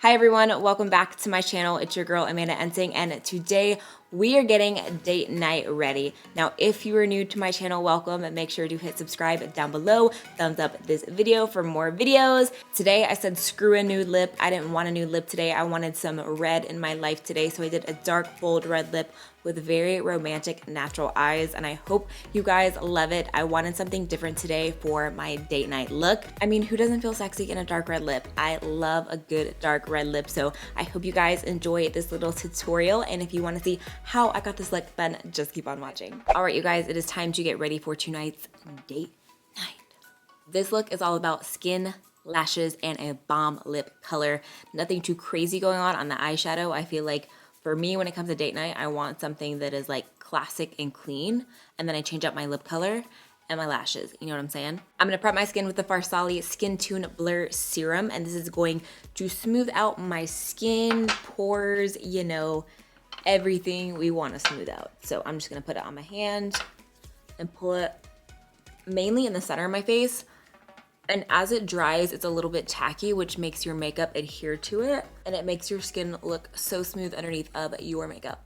Hi everyone, welcome back to my channel. It's your girl AmandaEnsing, and today we are getting date night ready. Now, if you are new to my channel, welcome, and make sure to hit subscribe down below. Thumbs up this video for more videos. Today I said screw a nude lip. I didn't want a nude lip today. I wanted some red in my life today, so I did a dark, bold red lip with very romantic, natural eyes, and I hope you guys love it. I wanted something different today for my date night look. I mean, who doesn't feel sexy in a dark red lip? I love a good dark red lip, so I hope you guys enjoy this little tutorial, and if you want to see how I got this look, then just keep on watching. All right, you guys, it is time to get ready for tonight's date night. This look is all about skin, lashes, and a bomb lip color. Nothing too crazy going on the eyeshadow. I feel like for me, when it comes to date night, I want something that is like classic and clean, and then I change up my lip color and my lashes. You know what I'm saying? I'm gonna prep my skin with the Farsali Skin Tune Blur Serum, and this is going to smooth out my skin, pores, you know, everything we want to smooth out. So I'm just gonna put it on my hand and pull it mainly in the center of my face. And as it dries, it's a little bit tacky, which makes your makeup adhere to it, and it makes your skin look so smooth underneath of your makeup.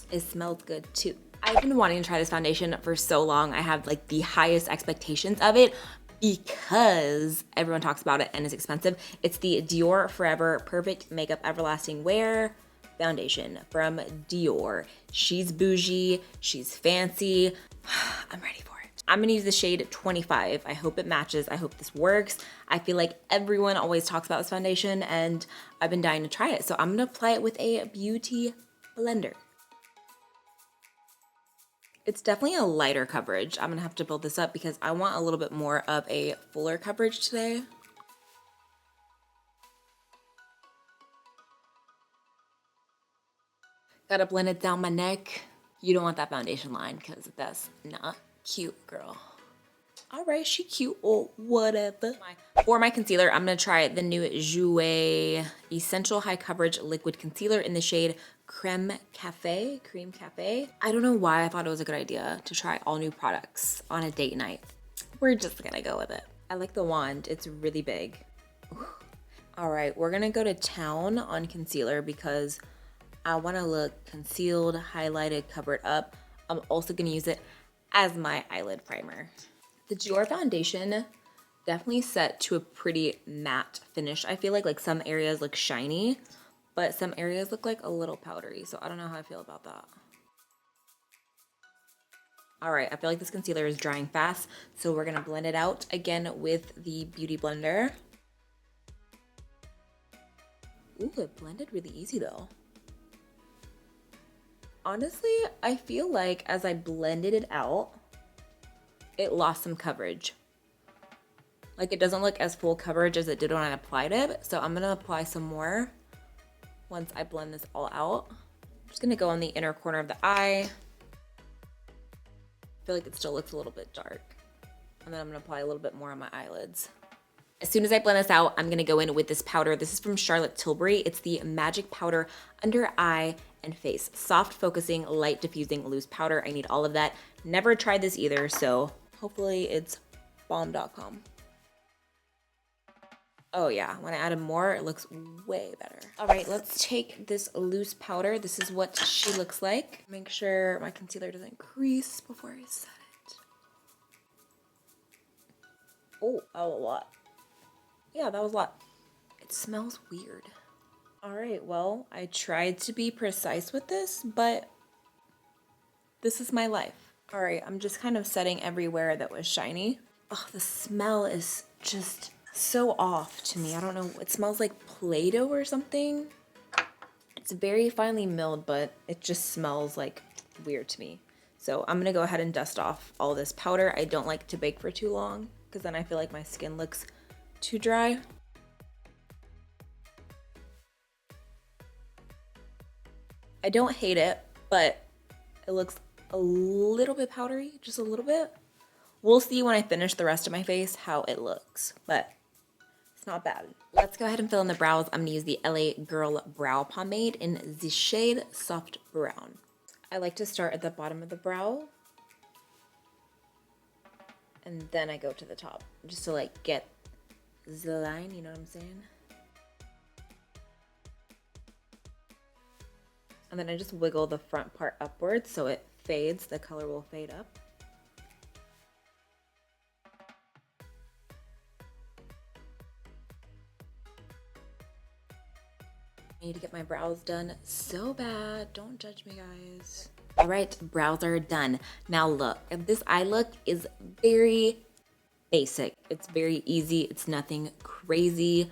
It smells good too. I've been wanting to try this foundation for so long. I have like the highest expectations of it because everyone talks about it and it's expensive. It's the Dior Forever Perfect Makeup Everlasting Wear foundation from Dior. She's bougie, she's fancy. I'm ready for it. I'm gonna use the shade 25. I hope it matches. I hope this works. I feel like everyone always talks about this foundation and I've been dying to try it. So I'm gonna apply it with a beauty blender. It's definitely a lighter coverage. I'm gonna have to build this up because I want a little bit more of a fuller coverage today. Gotta blend it down my neck. You don't want that foundation line because that's not cute, girl. All right, she cute or whatever. For my concealer, I'm gonna try the new Jouer Essential High Coverage Liquid Concealer in the shade Cream Cafe. I don't know why I thought it was a good idea to try all new products on a date night. We're just gonna go with it. I like the wand, it's really big. Ooh. All right, we're gonna go to town on concealer because I wanna look concealed, highlighted, covered up. I'm also gonna use it as my eyelid primer. The Dior foundation definitely set to a pretty matte finish. I feel like some areas look shiny, but some areas look like a little powdery. So I don't know how I feel about that. All right, I feel like this concealer is drying fast. So we're gonna blend it out again with the Beauty Blender. Ooh, it blended really easy though. Honestly, I feel like as I blended it out, it lost some coverage. Like it doesn't look as full coverage as it did when I applied it. So I'm gonna apply some more once I blend this all out. I'm just gonna go on the inner corner of the eye. I feel like it still looks a little bit dark. And then I'm gonna apply a little bit more on my eyelids. As soon as I blend this out, I'm gonna go in with this powder. This is from Charlotte Tilbury. It's the Magic Powder Under Eye and Face. Soft focusing, light diffusing, loose powder. I need all of that. Never tried this either, so hopefully it's bomb.com. Oh yeah, when I added more, it looks way better. All right, let's take this loose powder. This is what she looks like. Make sure my concealer doesn't crease before I set it. Oh, that was a lot. Yeah, that was a lot. It smells weird. All right, well, I tried to be precise with this, but this is my life. All right, I'm just kind of setting everywhere that was shiny. Oh, the smell is just so off to me. I don't know, it smells like Play-Doh or something. It's very finely milled, but it just smells like weird to me. So I'm gonna go ahead and dust off all this powder. I don't like to bake for too long because then I feel like my skin looks too dry. I don't hate it, but it looks a little bit powdery, just a little bit. We'll see when I finish the rest of my face how it looks, but it's not bad. Let's go ahead and fill in the brows. I'm gonna use the LA Girl Brow Pomade in the shade Soft Brown. I like to start at the bottom of the brow and then I go to the top just to like get the line, you know what I'm saying? And then I just wiggle the front part upwards so it fades, the color will fade up. I need to get my brows done so bad. Don't judge me, guys. All right, brows are done. Now look, this eye look is very basic. It's very easy. It's nothing crazy,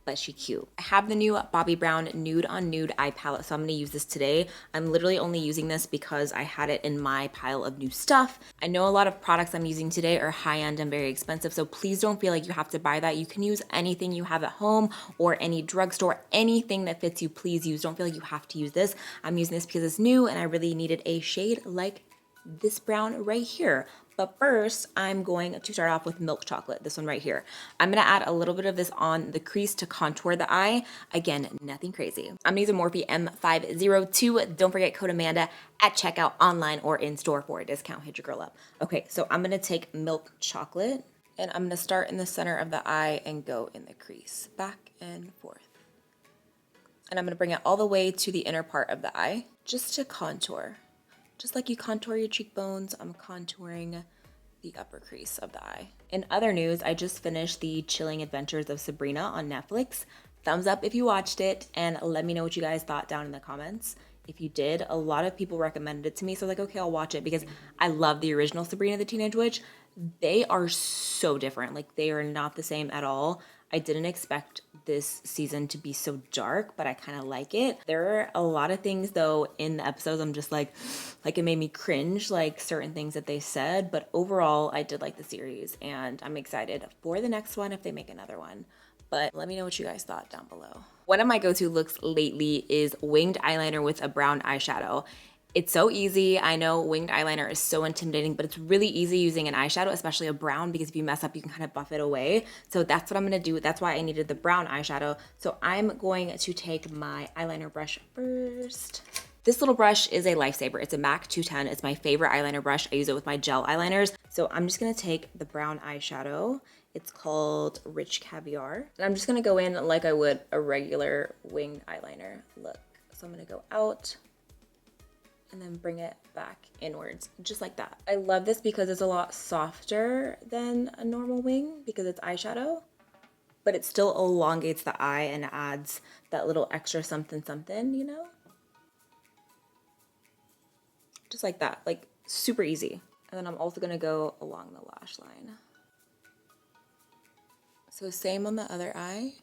but she cute. I have the new Bobbi Brown Nude on Nude eye palette, so I'm gonna use this today. I'm literally only using this because I had it in my pile of new stuff. I know a lot of products I'm using today are high-end and very expensive, so please don't feel like you have to buy that. You can use anything you have at home or any drugstore, anything that fits you, please use. Don't feel like you have to use this. I'm using this because it's new and I really needed a shade like this brown right here. But first, I'm going to start off with milk chocolate, this one right here. I'm gonna add a little bit of this on the crease to contour the eye. Again, nothing crazy. I'm gonna use a Morphe M502. Don't forget code Amanda at checkout, online or in store for a discount. Hit your girl up. Okay, so I'm gonna take milk chocolate and I'm gonna start in the center of the eye and go in the crease, back and forth. And I'm gonna bring it all the way to the inner part of the eye, just to contour. Just like you contour your cheekbones, I'm contouring the upper crease of the eye. In other news, I just finished the Chilling Adventures of Sabrina on Netflix. Thumbs up if you watched it, and let me know what you guys thought down in the comments. If you did, a lot of people recommended it to me, so I was like, okay, I'll watch it because I love the original Sabrina the Teenage Witch. They are so different. Like, they are not the same at all. I didn't expect this season to be so dark, but I kind of like it. There are a lot of things though in the episodes I'm just like it made me cringe, like certain things that they said, but overall I did like the series and I'm excited for the next one if they make another one. But let me know what you guys thought down below. One of my go-to looks lately is winged eyeliner with a brown eyeshadow. It's so easy. I know winged eyeliner is so intimidating, but it's really easy using an eyeshadow, especially a brown, because if you mess up, you can kind of buff it away. So that's what I'm gonna do. That's why I needed the brown eyeshadow. So I'm going to take my eyeliner brush first. This little brush is a lifesaver. It's a MAC 210. It's my favorite eyeliner brush. I use it with my gel eyeliners. So I'm just gonna take the brown eyeshadow. It's called Rich Caviar. And I'm just gonna go in like I would a regular winged eyeliner look. So I'm gonna go out and then bring it back inwards, just like that. I love this because it's a lot softer than a normal wing because it's eyeshadow, but it still elongates the eye and adds that little extra something something, you know? Just like that, like super easy. And then I'm also gonna go along the lash line. So same on the other eye.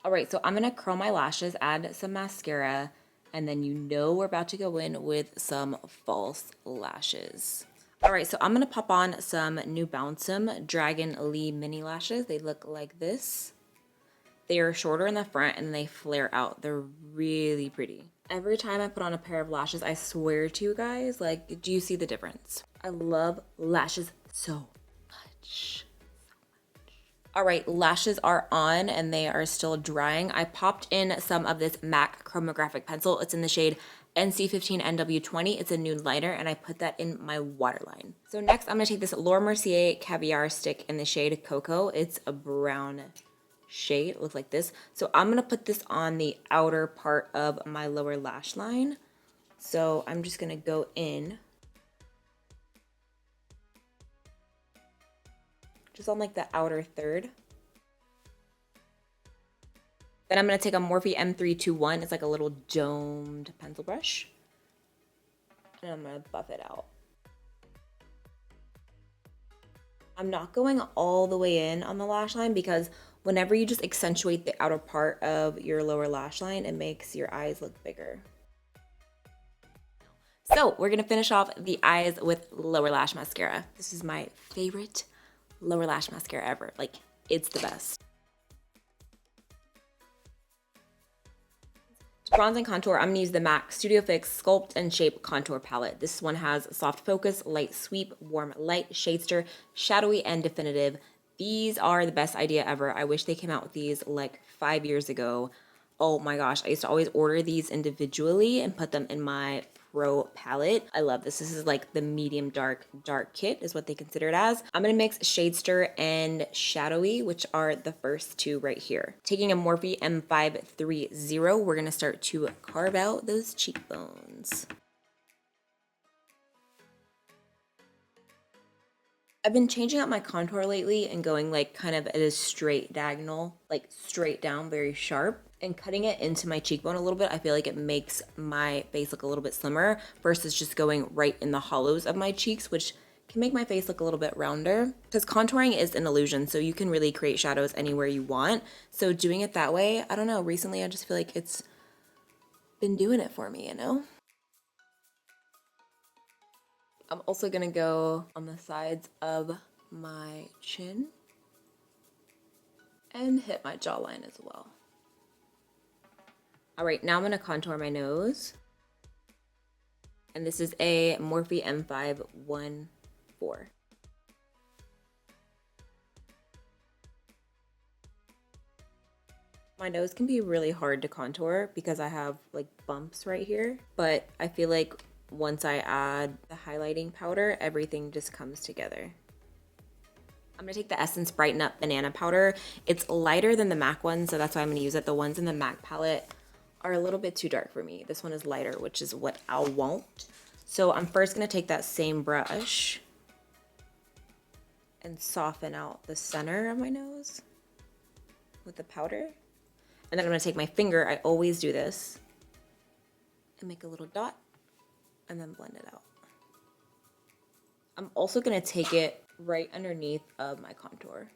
All right, so I'm gonna curl my lashes, add some mascara, and then you know we're about to go in with some false lashes. All right, so I'm gonna pop on some New Bouncem Dragon Lee mini lashes. They look like this. They are shorter in the front and they flare out. They're really pretty. Every time I put on a pair of lashes, I swear to you guys, like, do you see the difference? I love lashes so much. All right, lashes are on and they are still drying. I popped in some of this MAC Chromographic Pencil. It's in the shade NC15NW20. It's a nude liner and I put that in my waterline. So next I'm gonna take this Laura Mercier Caviar stick in the shade Cocoa. It's a brown shade, it looks like this. So I'm gonna put this on the outer part of my lower lash line. So I'm just gonna go in just on like the outer third. Then I'm gonna take a Morphe M321. It's like a little domed pencil brush. And I'm gonna buff it out. I'm not going all the way in on the lash line because whenever you just accentuate the outer part of your lower lash line, it makes your eyes look bigger. So we're gonna finish off the eyes with lower lash mascara. This is my favorite lower lash mascara ever. Like, it's the best. To bronze and contour, I'm gonna use the MAC Studio Fix Sculpt and Shape Contour Palette. This one has soft focus, light sweep, warm light, shadester, shadowy, and definitive. These are the best idea ever. I wish they came out with these like 5 years ago. Oh my gosh, I used to always order these individually and put them in my Pro palette. I love this. This is like the medium dark kit is what they consider it as. I'm gonna mix Shade Stir and Shadowy, which are the first two right here. Taking a Morphe M530, we're gonna start to carve out those cheekbones. I've been changing up my contour lately and going like kind of at a straight diagonal, like straight down, very sharp, and cutting it into my cheekbone a little bit. I feel like it makes my face look a little bit slimmer versus just going right in the hollows of my cheeks, which can make my face look a little bit rounder. Because contouring is an illusion, so you can really create shadows anywhere you want. So doing it that way, I don't know, recently I just feel like it's been doing it for me, you know? I'm also gonna go on the sides of my chin and hit my jawline as well. All right, now I'm gonna contour my nose. And this is a Morphe M514. My nose can be really hard to contour because I have like bumps right here, but I feel like once I add the highlighting powder, everything just comes together. I'm gonna take the Essence Brighten Up Banana Powder. It's lighter than the MAC one, so that's why I'm gonna use it. The ones in the MAC palette are a little bit too dark for me. This one is lighter, which is what I want. So I'm first gonna take that same brush and soften out the center of my nose with the powder. And then I'm gonna take my finger, I always do this, and make a little dot and then blend it out. I'm also gonna take it right underneath of my contour.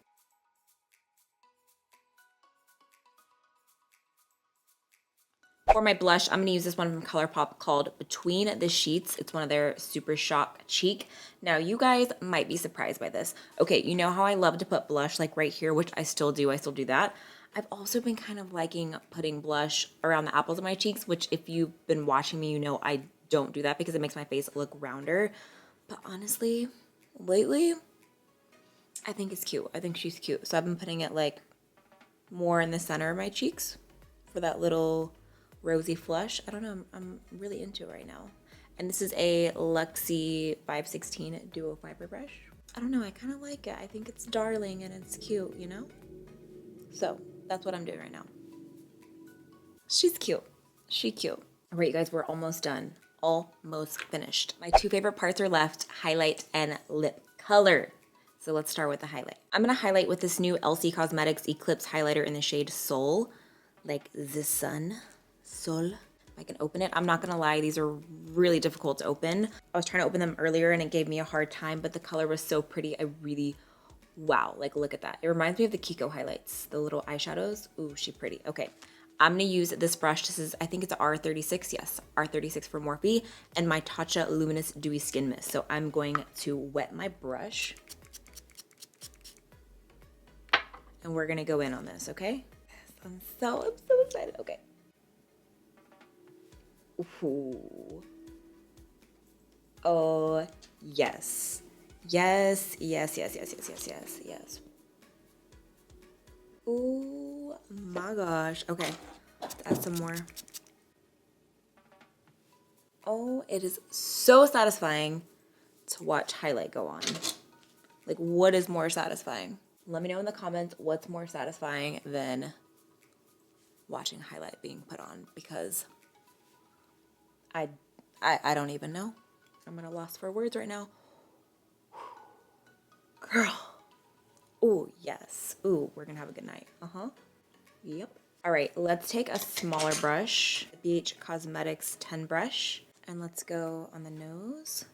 For my blush, I'm gonna use this one from Colourpop called Between the Sheets. It's one of their Super Shock Cheek. Now, you guys might be surprised by this. Okay, you know how I love to put blush like right here, which I still do that. I've also been kind of liking putting blush around the apples of my cheeks, which if you've been watching me, you know I don't do that because it makes my face look rounder. But honestly, lately, I think it's cute. I think she's cute. So I've been putting it like more in the center of my cheeks for that little rosy flush. I don't know, I'm really into it right now. And this is a Luxie 516 Duo Fiber Brush. I don't know, I kind of like it. I think it's darling and it's cute, you know? So that's what I'm doing right now. She's cute. She cute. All right, you guys, we're almost done. Almost finished. My two favorite parts are left, highlight and lip color. So let's start with the highlight. I'm gonna highlight with this new Elcie Cosmetics Eclipse highlighter in the shade Sol, like the sun, Sol. If I can open it, I'm not gonna lie, these are really difficult to open. I was trying to open them earlier and it gave me a hard time, but the color was so pretty. Wow, like look at that. It reminds me of the Kiko highlights, the little eyeshadows. Ooh, she pretty. Okay. I'm gonna use this brush. This is, I think it's a R36, yes, R36 for Morphe, and my Tatcha Luminous Dewy Skin Mist. So I'm going to wet my brush, and we're gonna go in on this, okay? Yes, I'm so excited, okay. Ooh. Oh, yes. Yes. Oh my gosh. Okay, let's add some more. Oh, it is so satisfying to watch highlight go on. Like, what is more satisfying? Let me know in the comments what's more satisfying than watching highlight being put on, because I don't even know. I'm at a loss for words right now. Girl. Oh, yes. Ooh, we're gonna have a good night. Yep. All right, let's take a smaller brush, the BH Cosmetics 10 brush, and let's go on the nose,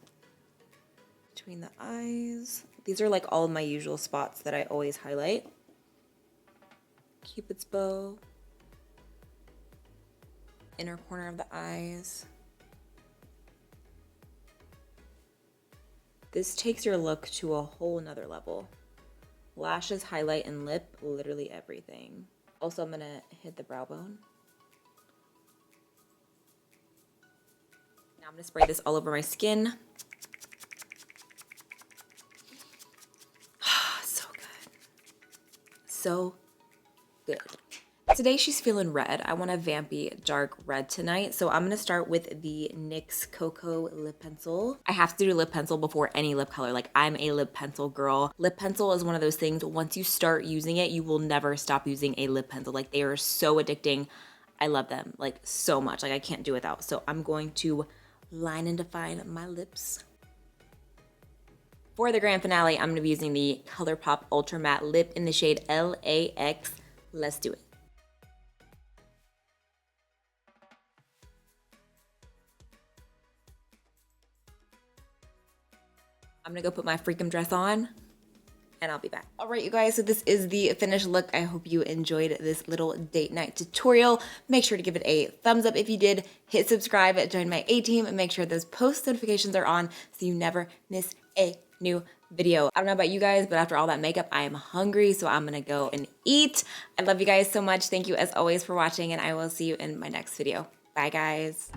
between the eyes. These are like all of my usual spots that I always highlight. Cupid's bow, inner corner of the eyes. This takes your look to a whole nother level. Lashes, highlight, and lip, literally everything. Also, I'm gonna hit the brow bone. Now I'm gonna spray this all over my skin. So good. So good. Today she's feeling red. I want a vampy dark red tonight. So I'm gonna start with the NYX Cocoa lip pencil. I have to do lip pencil before any lip color. Like, I'm a lip pencil girl. Lip pencil is one of those things, once you start using it, you will never stop using a lip pencil. Like, they are so addicting. I love them like so much. Like, I can't do without. So I'm going to line and define my lips. For the grand finale, I'm gonna be using the Colourpop Ultra Matte Lip in the shade LAX. Let's do it. I'm gonna go put my freakum dress on and I'll be back. All right, you guys, so this is the finished look. I hope you enjoyed this little date night tutorial. Make sure to give it a thumbs up if you did. Hit subscribe, join my A-team, and make sure those post notifications are on so you never miss a new video. I don't know about you guys, but after all that makeup, I am hungry, so I'm gonna go and eat. I love you guys so much. Thank you as always for watching, and I will see you in my next video. Bye, guys.